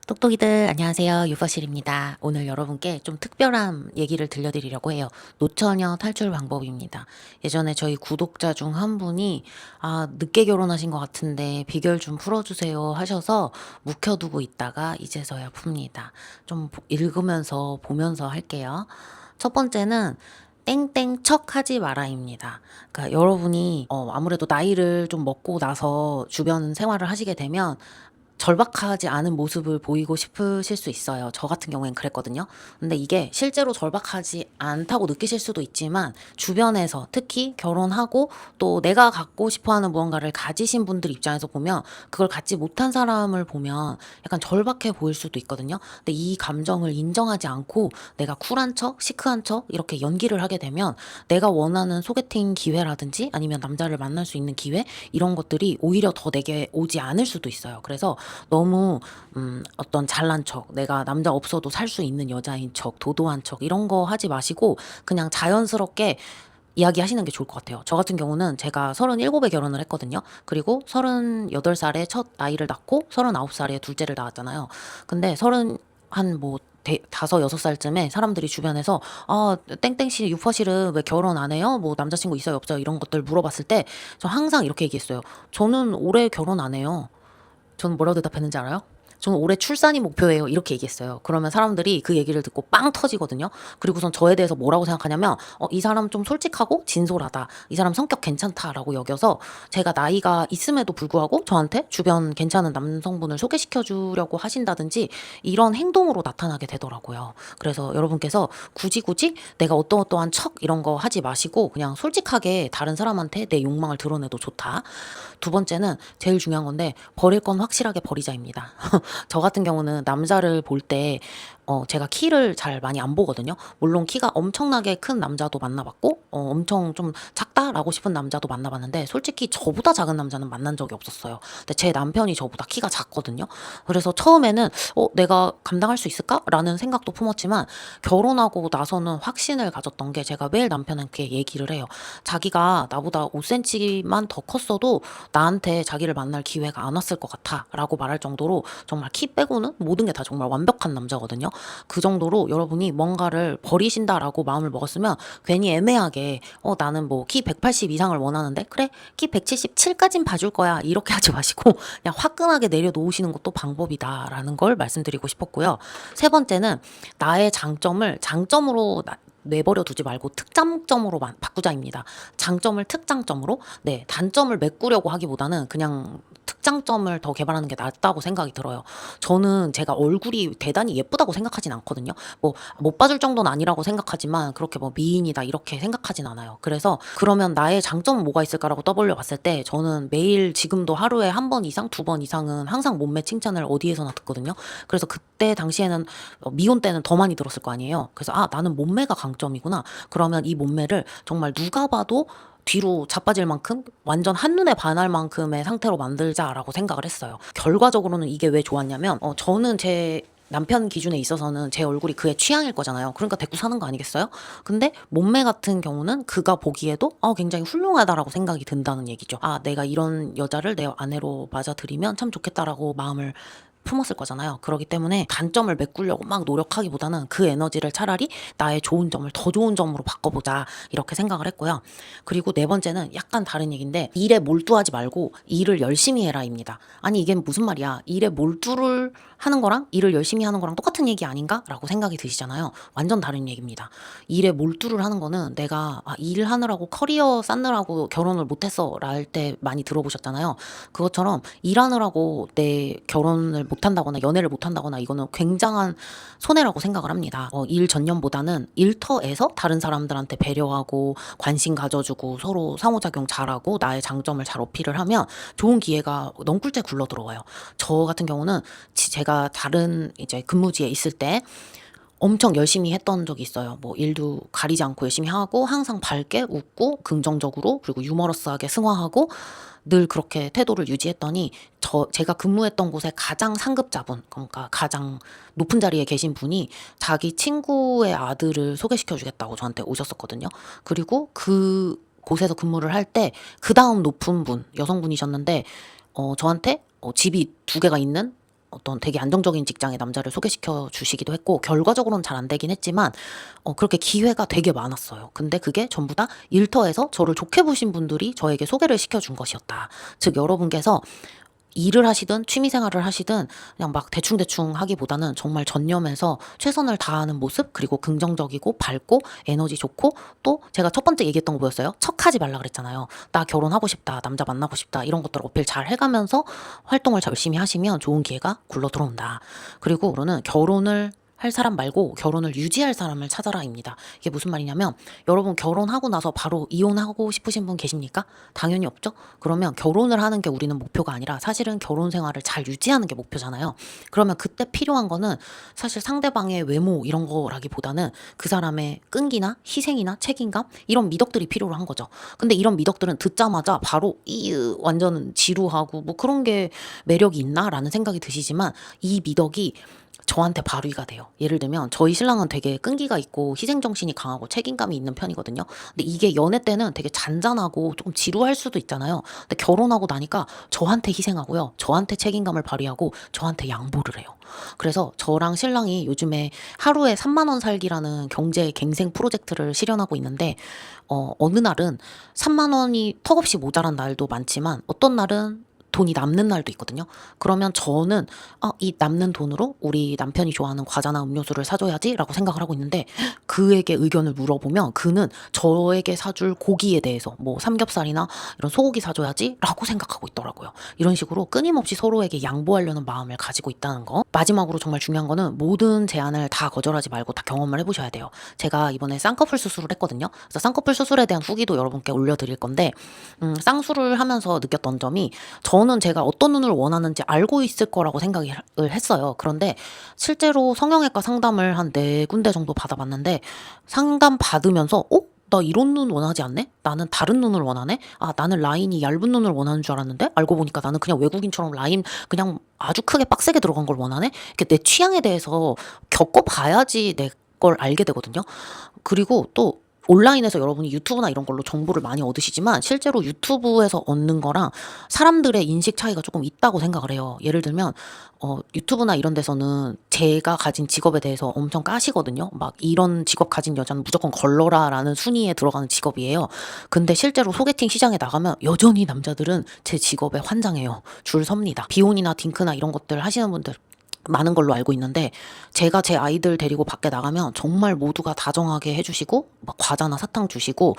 똑똑이들 안녕하세요. 유버실입니다. 오늘 여러분께 좀 특별한 얘기를 들려드리려고 해요. 노처녀 탈출 방법입니다. 예전에 저희 구독자 중 한 분이 늦게 결혼하신 것 같은데 비결 좀 풀어주세요 하셔서 묵혀두고 있다가 이제서야 풉니다. 좀 읽으면서 보면서 할게요. 첫 번째는 땡땡 척 하지 마라입니다. 그러니까 여러분이 아무래도 나이를 좀 먹고 나서 주변 생활을 하시게 되면 절박하지 않은 모습을 보이고 싶으실 수 있어요. 저 같은 경우엔 그랬거든요. 근데 이게 실제로 절박하지 않다고 느끼실 수도 있지만 주변에서 특히 결혼하고 또 내가 갖고 싶어 하는 무언가를 가지신 분들 입장에서 보면 그걸 갖지 못한 사람을 보면 약간 절박해 보일 수도 있거든요. 근데 이 감정을 인정하지 않고 내가 쿨한 척, 시크한 척 이렇게 연기를 하게 되면 내가 원하는 소개팅 기회라든지 아니면 남자를 만날 수 있는 기회 이런 것들이 오히려 더 내게 오지 않을 수도 있어요. 그래서 너무 어떤 잘난 척, 내가 남자 없어도 살 수 있는 여자인 척, 도도한 척 이런 거 하지 마시고 그냥 자연스럽게 이야기하시는 게 좋을 것 같아요. 저 같은 경우는 제가 37에 결혼을 했거든요. 그리고 38살에 첫 아이를 낳고 39살에 둘째를 낳았잖아요. 근데 다섯 여섯 살쯤에 사람들이 주변에서 땡땡씨 유퍼실은 왜 결혼 안 해요? 뭐 남자친구 있어요 없어요? 이런 것들 물어봤을 때 저 항상 이렇게 얘기했어요. 저는 올해 결혼 안 해요. 저는 뭐라고 대답했는지 알아요? 저는 올해 출산이 목표예요. 이렇게 얘기했어요. 그러면 사람들이 그 얘기를 듣고 빵 터지거든요. 그리고선 저에 대해서 뭐라고 생각하냐면 이 사람 좀 솔직하고 진솔하다. 이 사람 성격 괜찮다라고 여겨서 제가 나이가 있음에도 불구하고 저한테 주변 괜찮은 남성분을 소개시켜 주려고 하신다든지 이런 행동으로 나타나게 되더라고요. 그래서 여러분께서 굳이 내가 어떠한 척 이런 거 하지 마시고 그냥 솔직하게 다른 사람한테 내 욕망을 드러내도 좋다. 두 번째는 제일 중요한 건데 버릴 건 확실하게 버리자입니다. 저 같은 경우는 남자를 볼 때 제가 키를 잘 많이 안 보거든요. 물론 키가 엄청나게 큰 남자도 만나봤고 엄청 좀 작다라고 싶은 남자도 만나봤는데 솔직히 저보다 작은 남자는 만난 적이 없었어요. 근데 제 남편이 저보다 키가 작거든요. 그래서 처음에는 내가 감당할 수 있을까라는 생각도 품었지만 결혼하고 나서는 확신을 가졌던 게 제가 매일 남편한테 얘기를 해요. 자기가 나보다 5cm만 더 컸어도 나한테 자기를 만날 기회가 안 왔을 것 같아 라고 말할 정도로 정말 키 빼고는 모든 게 다 정말 완벽한 남자거든요. 그 정도로 여러분이 뭔가를 버리신다라고 마음을 먹었으면 괜히 애매하게 나는 뭐 키 180 이상을 원하는데 그래 키 177까진 봐줄 거야 이렇게 하지 마시고 그냥 화끈하게 내려놓으시는 것도 방법이다라는 걸 말씀드리고 싶었고요. 세 번째는 나의 장점으로 내버려 두지 말고 특장점으로 바꾸자입니다. 장점을 특장점으로, 네, 단점을 메꾸려고 하기보다는 그냥 특장점을 더 개발하는 게 낫다고 생각이 들어요. 저는 제가 얼굴이 대단히 예쁘다고 생각하진 않거든요. 뭐 못 봐줄 정도는 아니라고 생각하지만 그렇게 뭐 미인이다 이렇게 생각하진 않아요. 그래서 그러면 나의 장점은 뭐가 있을까라고 떠벌려 봤을 때 저는 매일 지금도 하루에 한 번 이상, 두 번 이상은 항상 몸매 칭찬을 어디에서나 듣거든요. 그래서 그때 당시에는 미혼 때는 더 많이 들었을 거 아니에요. 그래서 나는 몸매가 강점이구나. 그러면 이 몸매를 정말 누가 봐도 뒤로 자빠질 만큼 완전 한눈에 반할 만큼의 상태로 만들자라고 생각을 했어요. 결과적으로는 이게 왜 좋았냐면 저는 제 남편 기준에 있어서는 제 얼굴이 그의 취향일 거잖아요. 그러니까 데리고 사는 거 아니겠어요? 근데 몸매 같은 경우는 그가 보기에도 굉장히 훌륭하다라고 생각이 든다는 얘기죠. 내가 이런 여자를 내 아내로 맞아들이면 참 좋겠다라고 마음을 품었을 거잖아요. 그렇기 때문에 단점을 메꾸려고 막 노력하기보다는 그 에너지를 차라리 나의 좋은 점을 더 좋은 점으로 바꿔보자 이렇게 생각을 했고요. 그리고 네 번째는 약간 다른 얘기인데 일에 몰두하지 말고 일을 열심히 해라입니다. 아니 이게 무슨 말이야. 일에 몰두를 하는 거랑 일을 열심히 하는 거랑 똑같은 얘기 아닌가? 라고 생각이 드시잖아요. 완전 다른 얘기입니다. 일에 몰두를 하는 거는 내가 일하느라고 커리어 쌓느라고 결혼을 못했어 랄 때 많이 들어보셨잖아요. 그것처럼 일하느라고 내 결혼을 못한다거나 연애를 못한다거나 이거는 굉장한 손해라고 생각을 합니다. 일 전념보다는 일터에서 다른 사람들한테 배려하고 관심 가져주고 서로 상호작용 잘하고 나의 장점을 잘 어필을 하면 좋은 기회가 넝쿨째 굴러 들어와요. 저 같은 경우는 제가 다른 이제 근무지에 있을 때 엄청 열심히 했던 적이 있어요. 뭐 일도 가리지 않고 열심히 하고 항상 밝게 웃고 긍정적으로 그리고 유머러스하게 승화하고 늘 그렇게 태도를 유지했더니 제가 근무했던 곳의 가장 상급자분, 그러니까 가장 높은 자리에 계신 분이 자기 친구의 아들을 소개시켜 주겠다고 저한테 오셨었거든요. 그리고 그 곳에서 근무를 할 때 그 다음 높은 분, 여성분이셨는데 저한테 집이 두 개가 있는 어떤 되게 안정적인 직장의 남자를 소개시켜 주시기도 했고 결과적으로는 잘 안 되긴 했지만 그렇게 기회가 되게 많았어요. 근데 그게 전부 다 일터에서 저를 좋게 보신 분들이 저에게 소개를 시켜 준 것이었다. 즉 여러분께서 일을 하시든 취미 생활을 하시든 그냥 막 대충대충 하기보다는 정말 전념해서 최선을 다하는 모습, 그리고 긍정적이고 밝고 에너지 좋고, 또 제가 첫 번째 얘기했던 거 뭐였어요? 척하지 말라 그랬잖아요. 나 결혼하고 싶다, 남자 만나고 싶다, 이런 것들 어필 잘 해가면서 활동을 열심히 하시면 좋은 기회가 굴러 들어온다. 그리고 그러는 결혼을 할 사람 말고 결혼을 유지할 사람을 찾아라입니다. 이게 무슨 말이냐면, 여러분 결혼하고 나서 바로 이혼하고 싶으신 분 계십니까? 당연히 없죠. 그러면 결혼을 하는 게 우리는 목표가 아니라 사실은 결혼 생활을 잘 유지하는 게 목표잖아요. 그러면 그때 필요한 거는 사실 상대방의 외모 이런 거라기보다는 그 사람의 끈기나 희생이나 책임감, 이런 미덕들이 필요로 한 거죠. 근데 이런 미덕들은 듣자마자 바로 완전 지루하고 뭐 그런 게 매력이 있나라는 생각이 드시지만, 이 미덕이 저한테 발휘가 돼요. 예를 들면 저희 신랑은 되게 끈기가 있고 희생정신이 강하고 책임감이 있는 편이거든요. 근데 이게 연애 때는 되게 잔잔하고 조금 지루할 수도 있잖아요. 근데 결혼하고 나니까 저한테 희생하고요, 저한테 책임감을 발휘하고 저한테 양보를 해요. 그래서 저랑 신랑이 요즘에 하루에 3만 원 살기라는 경제 갱생 프로젝트를 실현하고 있는데, 어느 날은 3만 원이 턱없이 모자란 날도 많지만 어떤 날은 돈이 남는 날도 있거든요. 그러면 저는 이 남는 돈으로 우리 남편이 좋아하는 과자나 음료수를 사줘야지라고 생각을 하고 있는데, 그에게 의견을 물어보면 그는 저에게 사줄 고기에 대해서 뭐 삼겹살이나 이런 소고기 사줘야지라고 생각하고 있더라고요. 이런 식으로 끊임없이 서로에게 양보하려는 마음을 가지고 있다는 거. 마지막으로 정말 중요한 거는 모든 제안을 다 거절하지 말고 다 경험을 해보셔야 돼요. 제가 이번에 쌍꺼풀 수술을 했거든요. 그래서 쌍꺼풀 수술에 대한 후기도 여러분께 올려드릴 건데, 쌍수를 하면서 느꼈던 점이, 저는 제가 어떤 눈을 원하는지 알고 있을 거라고 생각을 했어요. 그런데 실제로 성형외과 상담을 한 4군데 정도 받아봤는데, 상담 받으면서 나 이런 눈 원하지 않네? 나는 다른 눈을 원하네? 나는 라인이 얇은 눈을 원하는 줄 알았는데 알고 보니까 나는 그냥 외국인처럼 라인 그냥 아주 크게 빡세게 들어간 걸 원하네? 이렇게 내 취향에 대해서 겪어봐야지 내 걸 알게 되거든요. 그리고 또 온라인에서 여러분이 유튜브나 이런 걸로 정보를 많이 얻으시지만, 실제로 유튜브에서 얻는 거랑 사람들의 인식 차이가 조금 있다고 생각을 해요. 예를 들면 유튜브나 이런 데서는 제가 가진 직업에 대해서 엄청 까시거든요. 막 이런 직업 가진 여자는 무조건 걸러라라는 순위에 들어가는 직업이에요. 근데 실제로 소개팅 시장에 나가면 여전히 남자들은 제 직업에 환장해요. 줄 섭니다. 비혼이나 딩크나 이런 것들 하시는 분들 많은 걸로 알고 있는데, 제가 제 아이들 데리고 밖에 나가면 정말 모두가 다정하게 해주시고 막 과자나 사탕 주시고,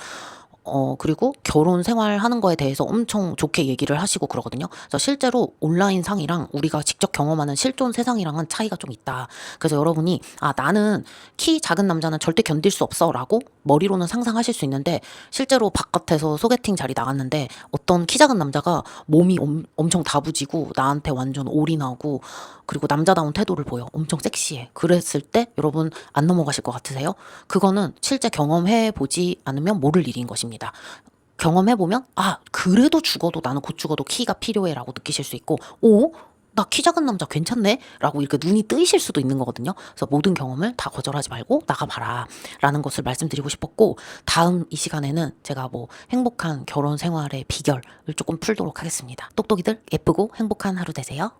그리고 결혼 생활하는 거에 대해서 엄청 좋게 얘기를 하시고 그러거든요. 그래서 실제로 온라인 상이랑 우리가 직접 경험하는 실존 세상이랑은 차이가 좀 있다. 그래서 여러분이 나는 키 작은 남자는 절대 견딜 수 없어 라고 머리로는 상상하실 수 있는데, 실제로 바깥에서 소개팅 자리 나갔는데 어떤 키 작은 남자가 몸이 엄청 다부지고 나한테 완전 올인하고, 그리고 남자다운 태도를 보여. 엄청 섹시해. 그랬을 때 여러분 안 넘어가실 것 같으세요? 그거는 실제 경험해 보지 않으면 모를 일인 것입니다. 경험해보면 그래도 죽어도 나는 곧 죽어도 키가 필요해 라고 느끼실 수 있고, 나 키 작은 남자 괜찮네? 라고 이렇게 눈이 뜨이실 수도 있는 거거든요. 그래서 모든 경험을 다 거절하지 말고 나가봐라 라는 것을 말씀드리고 싶었고, 다음 이 시간에는 제가 뭐 행복한 결혼 생활의 비결을 조금 풀도록 하겠습니다. 똑똑이들 예쁘고 행복한 하루 되세요.